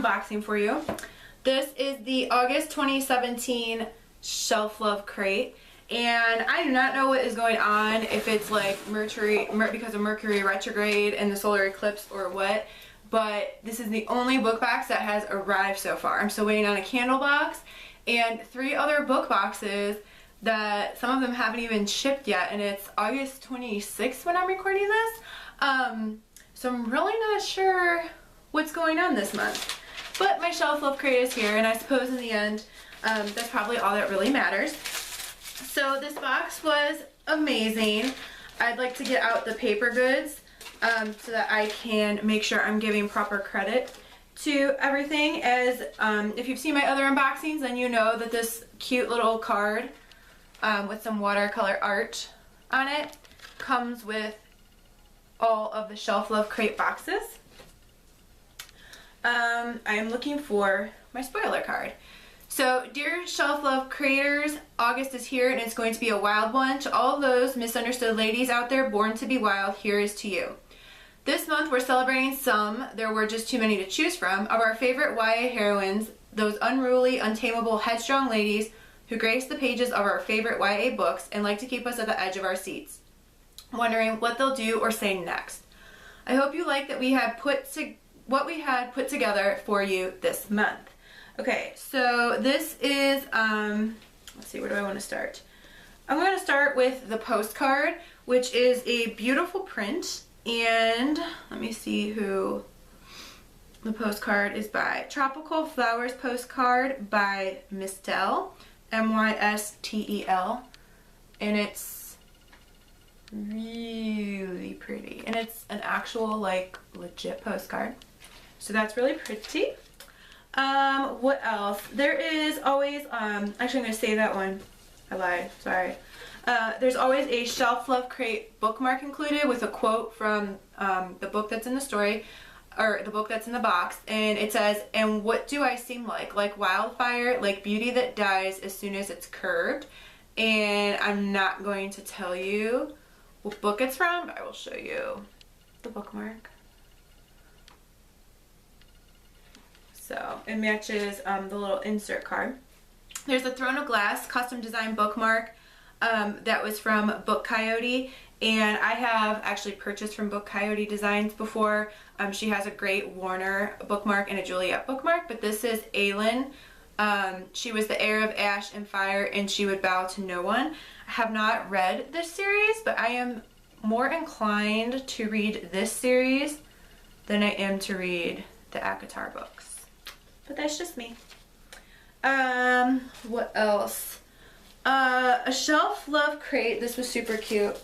unboxing for you. This is the August 2017 Shelflove Crate, and I do not know what is going on, if it's like because of Mercury retrograde and the solar eclipse or what, but this is the only book box that has arrived so far. I'm still waiting on a candle box and 3 other book boxes that some of them haven't even shipped yet, and it's August 26th when I'm recording this. So I'm really not sure what's going on this month. But my Shelflove Crate is here, and I suppose in the end, that's probably all that really matters. So this box was amazing. I'd like to get out the paper goods so that I can make sure I'm giving proper credit to everything. As if you've seen my other unboxings, then you know that this cute little card with some watercolor art on it comes with all of the Shelflove Crate boxes. I am looking for my spoiler card. So, dear Shelflove Craters, August is here and it's going to be a wild one. To all those misunderstood ladies out there born to be wild, here is to you. This month we're celebrating some, there were just too many to choose from, of our favorite YA heroines, those unruly, untamable, headstrong ladies who grace the pages of our favorite YA books and like to keep us at the edge of our seats, wondering what they'll do or say next. I hope you like that we had what we had put together for you this month. Okay, so this is, let's see, where do I want to start? I'm going to start with the postcard, which is a beautiful print, and let me see who the postcard is by. Tropical Flowers postcard by Mystel, M-Y-S-T-E-L, and it's really pretty, and it's an actual, like, legit postcard, so that's really pretty. What else? There is always, actually I'm going to say that one. I lied, sorry. There's always a Shelflove Crate bookmark included with a quote from the book that's in the story, or the book that's in the box, and it says, "And what do I seem like? Like wildfire, like beauty that dies as soon as it's curved." And I'm not going to tell you what book it's from, but I will show you the bookmark. So it matches the little insert card. There's a Throne of Glass custom design bookmark that was from Book Coyote, and I have actually purchased from Book Coyote Designs before. She has a great Warner bookmark and a Juliet bookmark, but this is Aelin. She was the heir of ash and fire, and she would bow to no one. I have not read this series, but I am more inclined to read this series than I am to read the ACOTAR books. But that's just me. What else? A Shelflove Crate. This was super cute.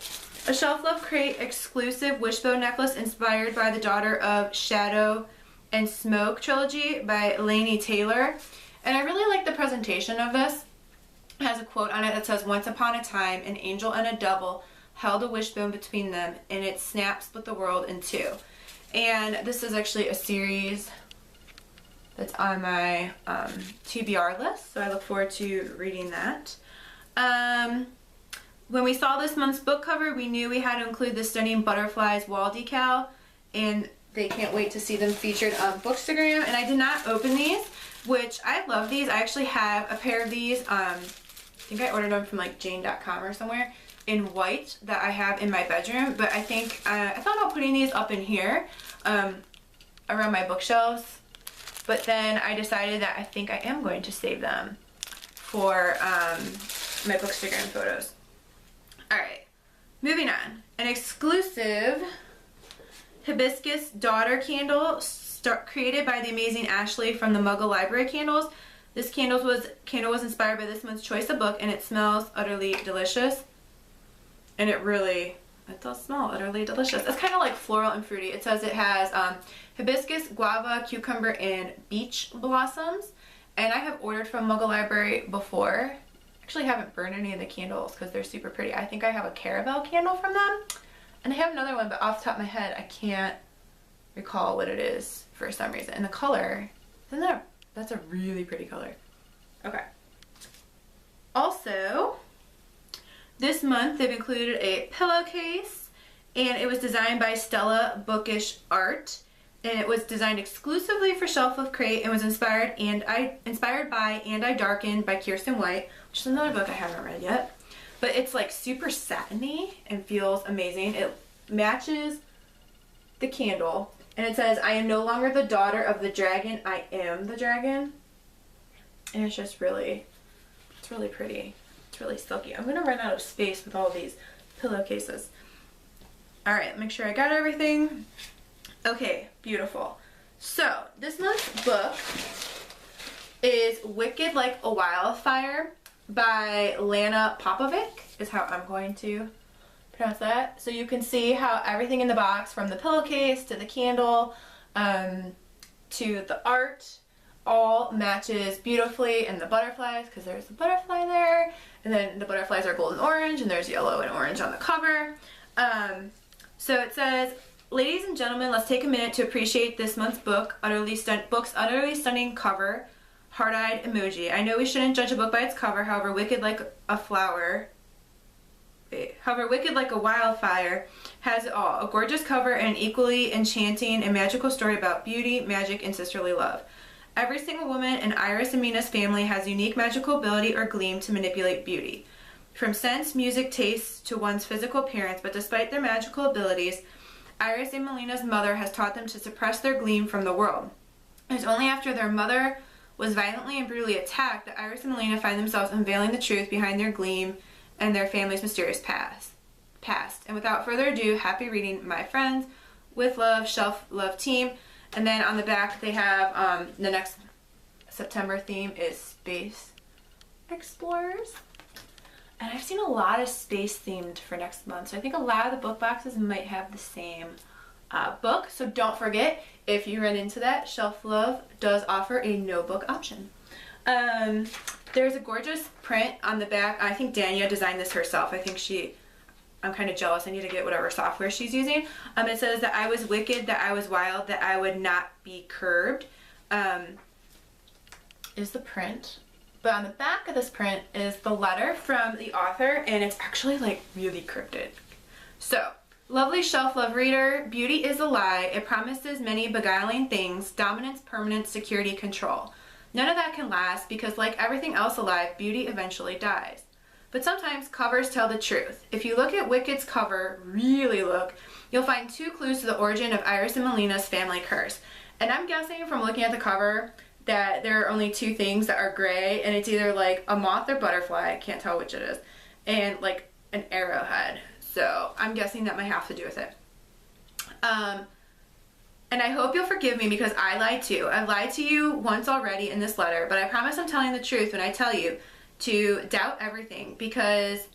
A Shelflove Crate exclusive wishbone necklace inspired by the Daughter of Shadow and Smoke trilogy by Laini Taylor. And I really like the presentation of this. It has a quote on it that says, "Once upon a time, an angel and a devil held a wishbone between them, and its snap split the world in two." And this is actually a series that's on my TBR list, so I look forward to reading that. When we saw this month's book cover, we knew we had to include the stunning butterflies wall decal, and they can't wait to see them featured on Bookstagram. And I did not open these, which I love these. I actually have a pair of these. I think I ordered them from like Jane.com or somewhere in white that I have in my bedroom, but I think I thought about putting these up in here around my bookshelves. But then I decided that I think I am going to save them for my Bookstagram photos. Alright, moving on. An exclusive Hibiscus Daughter candle created by the amazing Ashley from the Muggle Library Candles. This candle was inspired by this month's choice of book, and it smells utterly delicious. And it does smell utterly delicious. It's kind of like floral and fruity. It says it has hibiscus, guava, cucumber, and beach blossoms. And I have ordered from Muggle Library before. Actually, haven't burned any of the candles because they're super pretty. I think I have a caramel candle from them. And I have another one, but off the top of my head, I can't recall what it is for some reason. And the color, that's a really pretty color. Okay. Also, this month they've included a pillowcase, and it was designed by Stella Bookish Art. And it was designed exclusively for Shelflove Crate and was inspired by And I Darken by Kirsten White, which is another book I haven't read yet. But it's like super satiny and feels amazing. It matches the candle, and it says, "I am no longer the daughter of the dragon, I am the dragon." And it's just really, it's really pretty. It's really silky. I'm gonna run out of space with all these pillowcases. All right, make sure I got everything. Okay, beautiful. So this month's book is Wicked Like a Wildfire by Lana Popovic, is how I'm going to pronounce that. So you can see how everything in the box, from the pillowcase to the candle to the art, all matches beautifully, and the butterflies, because there's a butterfly there, and then the butterflies are golden orange, and there's yellow and orange on the cover. So it says, "Ladies and gentlemen, let's take a minute to appreciate this month's book's utterly stunning cover, heart-eyed emoji. I know we shouldn't judge a book by its cover, however, Wicked Like a Wildfire has it all. A gorgeous cover and an equally enchanting and magical story about beauty, magic, and sisterly love. Every single woman in Iris and Mina's family has unique magical ability or gleam to manipulate beauty. From sense, music, taste to one's physical appearance, but despite their magical abilities, Iris and Melina's mother has taught them to suppress their gleam from the world. It is only after their mother was violently and brutally attacked that Iris and Melina find themselves unveiling the truth behind their gleam and their family's mysterious past. And without further ado, happy reading, my friends. With love, Shelflove team." And then on the back they have the next September theme is Space Explorers. And I've seen a lot of space themed for next month, so I think a lot of the book boxes might have the same book. So don't forget, if you run into that, Shelflove does offer a no book option. There's a gorgeous print on the back. I think Dania designed this herself. I think I'm kind of jealous. I need to get whatever software she's using. It says that I was wicked, that I was wild, that I would not be curbed, is the print. But on the back of this print is the letter from the author, and it's actually like really cryptic. So, "Lovely Shelflove reader, beauty is a lie. It promises many beguiling things, dominance, permanence, security, control. None of that can last because, like everything else alive, beauty eventually dies. But sometimes covers tell the truth. If you look at Wicked's cover, really look, you'll find 2 clues to the origin of Iris and Melina's family curse." And I'm guessing from looking at the cover that there are only 2 things that are gray, and it's either like a moth or butterfly, I can't tell which it is, and like an arrowhead. So I'm guessing that might have to do with it. And I hope you'll forgive me because I lied too. I've lied to you once already in this letter, but I promise I'm telling the truth when I tell you to doubt everything, because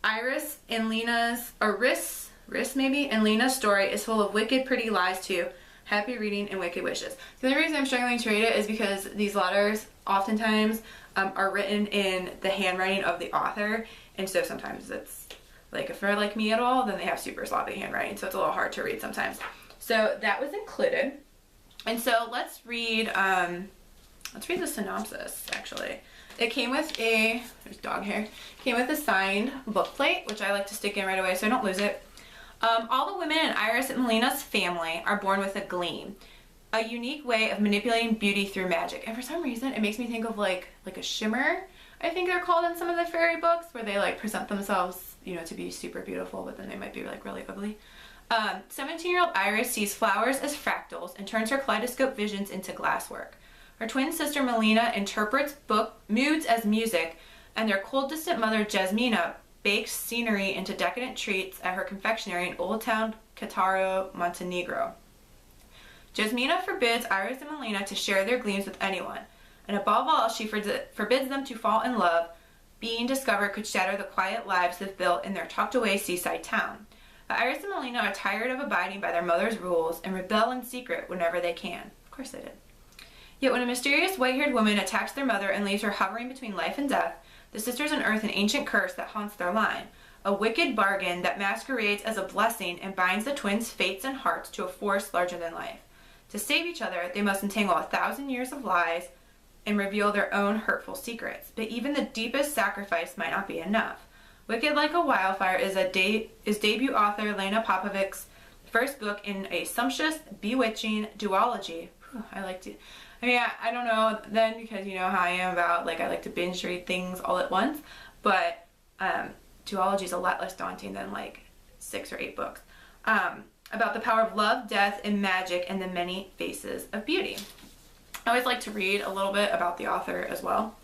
Iris and Lena's, or Riss maybe, and Lena's story is full of wicked, pretty lies too. Happy reading and wicked wishes. The only reason I'm struggling to read it is because these letters oftentimes are written in the handwriting of the author, and so sometimes it's like, if they're like me at all, then they have super sloppy handwriting, so it's a little hard to read sometimes. So that was included. And so let's read the synopsis, actually. It came with there's dog hair, came with a signed book plate, which I like to stick in right away so I don't lose it. All the women in Iris and Melina's family are born with a gleam, a unique way of manipulating beauty through magic. And for some reason, it makes me think of like a shimmer, I think they're called in some of the fairy books, where they like present themselves, you know, to be super beautiful, but then they might be like really ugly. 17-year-old Iris sees flowers as fractals and turns her kaleidoscope visions into glasswork. Her twin sister Melina interprets book moods as music, and their cold, distant mother Jasmina bakes scenery into decadent treats at her confectionery in Old Town Cattaro, Montenegro. Jasmina forbids Iris and Melina to share their gleams with anyone, and above all, she forbids them to fall in love. Being discovered could shatter the quiet lives they've built in their tucked-away seaside town. But Iris and Melina are tired of abiding by their mother's rules and rebel in secret whenever they can. Of course they did. Yet when a mysterious white-haired woman attacks their mother and leaves her hovering between life and death, the sisters unearth an ancient curse that haunts their line, a wicked bargain that masquerades as a blessing and binds the twins' fates and hearts to a force larger than life. To save each other, they must entangle 1,000 years of lies and reveal their own hurtful secrets. But even the deepest sacrifice might not be enough. Wicked Like a Wildfire is debut author Lana Popovic's first book in a sumptuous, bewitching duology. Whew, I don't know then, because you know how I am about, like, I like to binge read things all at once, but duology is a lot less daunting than like 6 or 8 books. About the power of love, death, and magic, and the many faces of beauty. I always like to read a little bit about the author as well.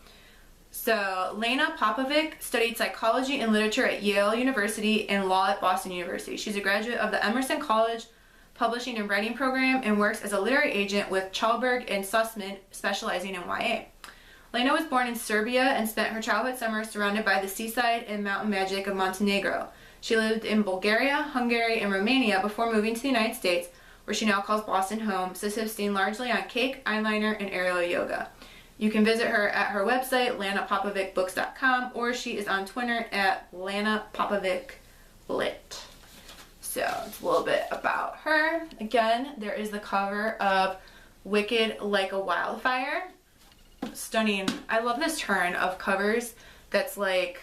So, Lana Popovic studied psychology and literature at Yale University and law at Boston University. She's a graduate of the Emerson College Publishing and Writing Program and works as a literary agent with Chalberg and Sussman, specializing in YA. Lana was born in Serbia and spent her childhood summers surrounded by the seaside and mountain magic of Montenegro. She lived in Bulgaria, Hungary, and Romania before moving to the United States, where she now calls Boston home, subsisting largely on cake, eyeliner, and aerial yoga. You can visit her at her website, lanapopovicbooks.com, or she is on Twitter at lanapopoviclit. So it's a little bit about her. Again, there is the cover of Wicked Like a Wildfire. Stunning. I love this turn of covers that's like,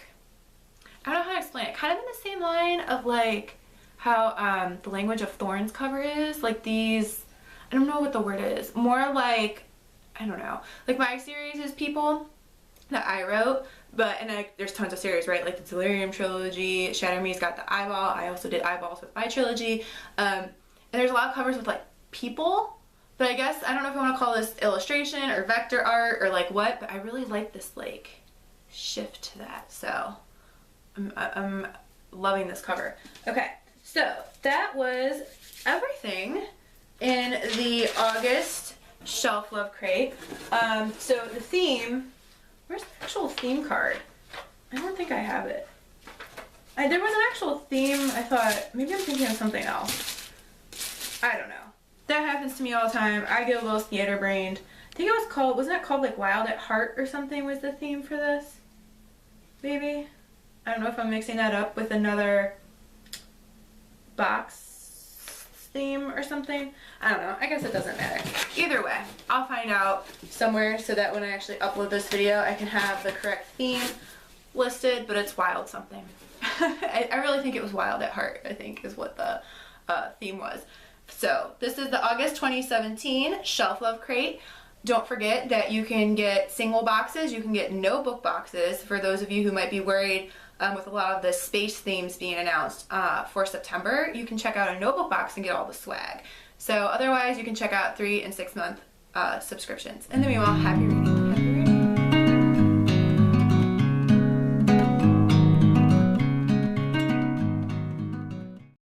I don't know how to explain it, kind of in the same line of like how the Language of Thorns cover is. Like these, I don't know what the word is, more like, I don't know, like my series is People that I wrote, but, and there's tons of series, right, like the Delirium trilogy, Shatter Me's got the Eyeball, I also did Eyeballs with my trilogy, and there's a lot of covers with like people, but I guess, I don't know if I want to call this illustration or vector art or like what, but I really like this like shift to that, so I'm loving this cover. Okay, so that was everything in the August Shelflove Crate. So the theme, where's the actual theme card? I don't think I have it. There was an actual theme. I thought, maybe I'm thinking of something else. I don't know. That happens to me all the time. I get a little scatterbrained. I think it was called, wasn't it called like Wild at Heart or something was the theme for this? Maybe? I don't know if I'm mixing that up with another box theme or something. I don't know. I guess it doesn't matter. Either way, I'll find out somewhere so that when I actually upload this video, I can have the correct theme listed, but it's Wild something. I really think it was Wild at Heart, I think is what the theme was. So this is the August 2017 Shelflove Crate. Don't forget that you can get single boxes, you can get no book boxes for those of you who might be worried with a lot of the space themes being announced for September. You can check out a notebook box and get all the swag. So otherwise you can check out 3 and 6 month subscriptions. In the meanwhile, happy reading.